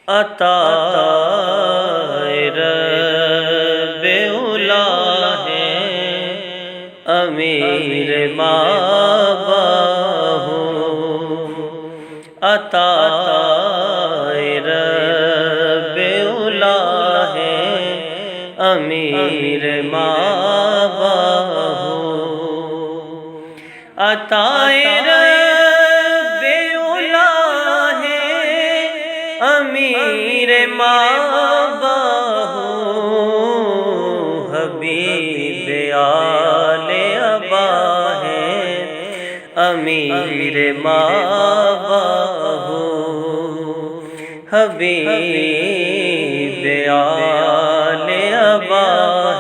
عطا رب اولا ہے، امیر مابا ہوں۔ عطا رب اولا ہے، امیر مابا ہوں۔ عطا امیر مابا ہوں، حبیب آل ابا ہے، امیر مابا ہوں، حبیب آل ابا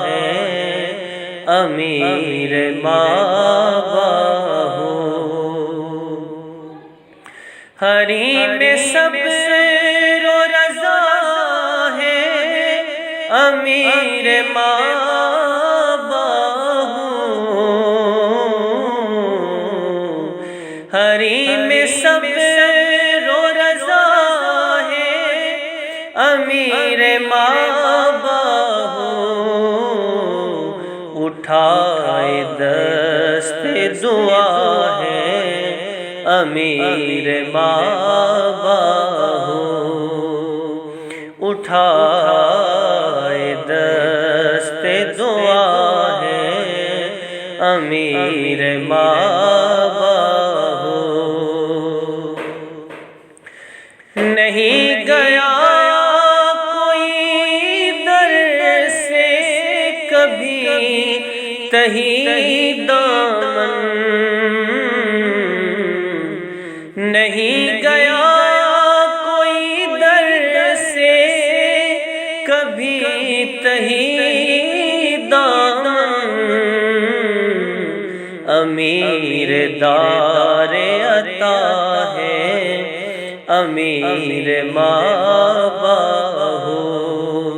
ہے، امیر مابا ہوں۔ حریم سب امیر مابا ہوں، حریم سب رو رضا ہے، امیر مابا ہوں۔ اٹھائے دست دعا ہے، امیر مابا ہوں۔ اٹھائے دست دعا ہے، امیر مابا ہوں۔ نہیں گیا کوئی در سے کبھی تہی دامن، نہیں گیا کبھی تہی دامن، امیر دار عطا ہے، امیر مابا ہوں۔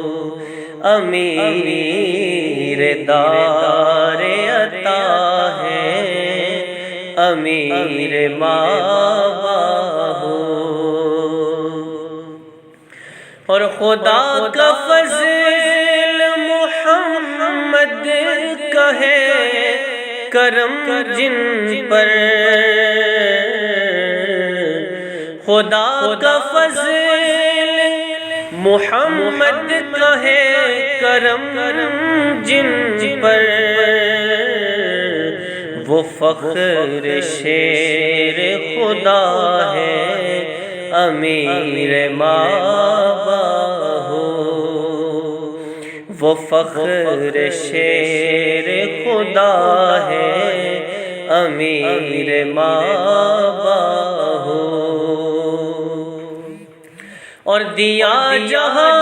امیر دار عطا ہے، امیر مابا ہوں۔ اور خدا کا فضل محمد کا ہے کرم جن پر، خدا کا فضل محمد کا ہے کرم جن پر، وہ فخر شیر خدا ہے، امیر مابا ہوں۔ وہ فخر شیر خدا ہے، امیر مابا ہوں۔ اور دیا جہاں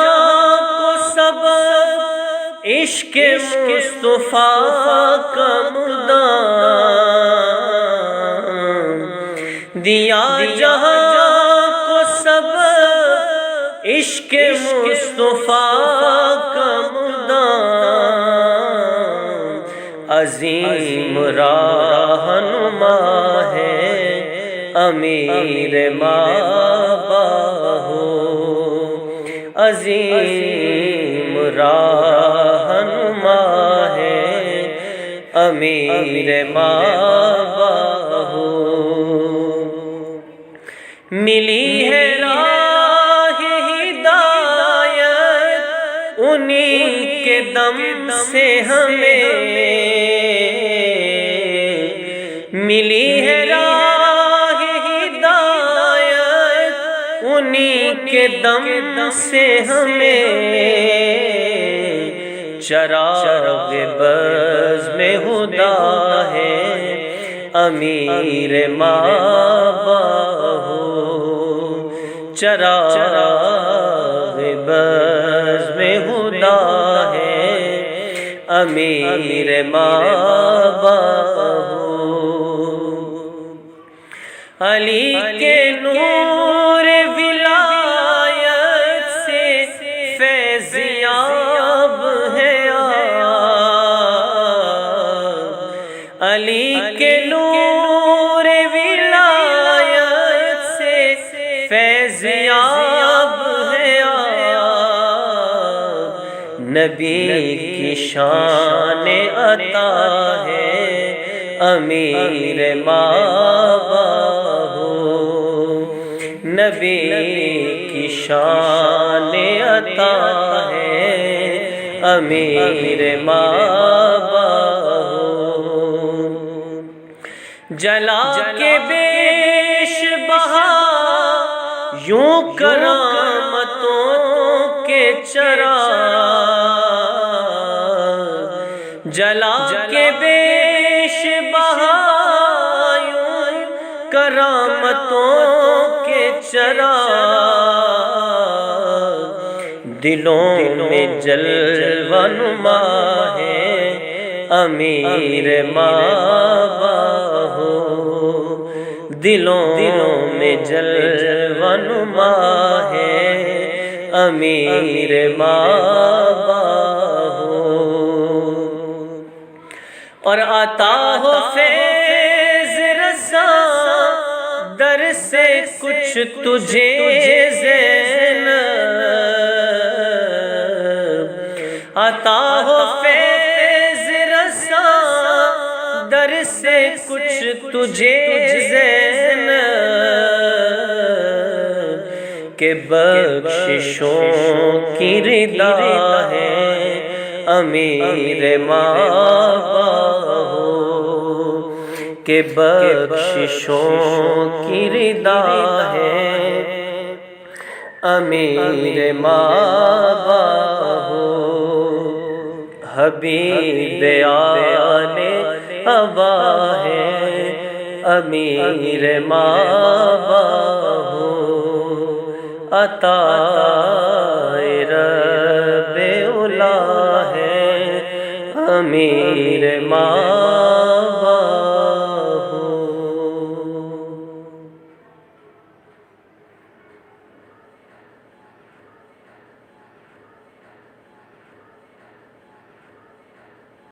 کو سبق عشق مصطفیٰ کا مدام، دیا جہاں عشق مصطفیٰ کا مدام، عظیم رہنما ہے، امیر مابا ہوں۔ عظیم رہنما ہے، امیر مابا ہوں۔ ملی ہے انہی کے دم سے ہمیں، ملی ہے راہ ہدایت انہی کے دم سے ہمیں، چراغ بزم خدا ہے، امیر مابا ہوں۔ چراغ بزم خدا ہے، امیر مابا ہوں۔ علی کے نور ولایت سے فیضیاب ہے علی کے نور ولایت سے فیضیاب ہے نبی کی شان عطا ہے امیر مابا ہو، نبی کی شان عطا ہے امیر مابا ہو، جلا کے بیش بہا یوں کرامتوں کے چراغ، جلا کے بیش بہا یوں کرامتوں کے چراغ، دلوں میں جلوہ نما ہے امیر مابا ہو، دلوں میں جلوہ نما ہے امیر مابا ہو، اور عطا ہو فیض رسا در سے کچھ تجھے زینب، عطا ہو فیض رسا در سے کچھ تجھے زینب، کہ بخششوں کی ردا ہے امیر مابا ہو، کہ بخششوں کی ردا ہے امیر مابا ہو، حبیب آل ابا ہے امیر مابا ہو، عطا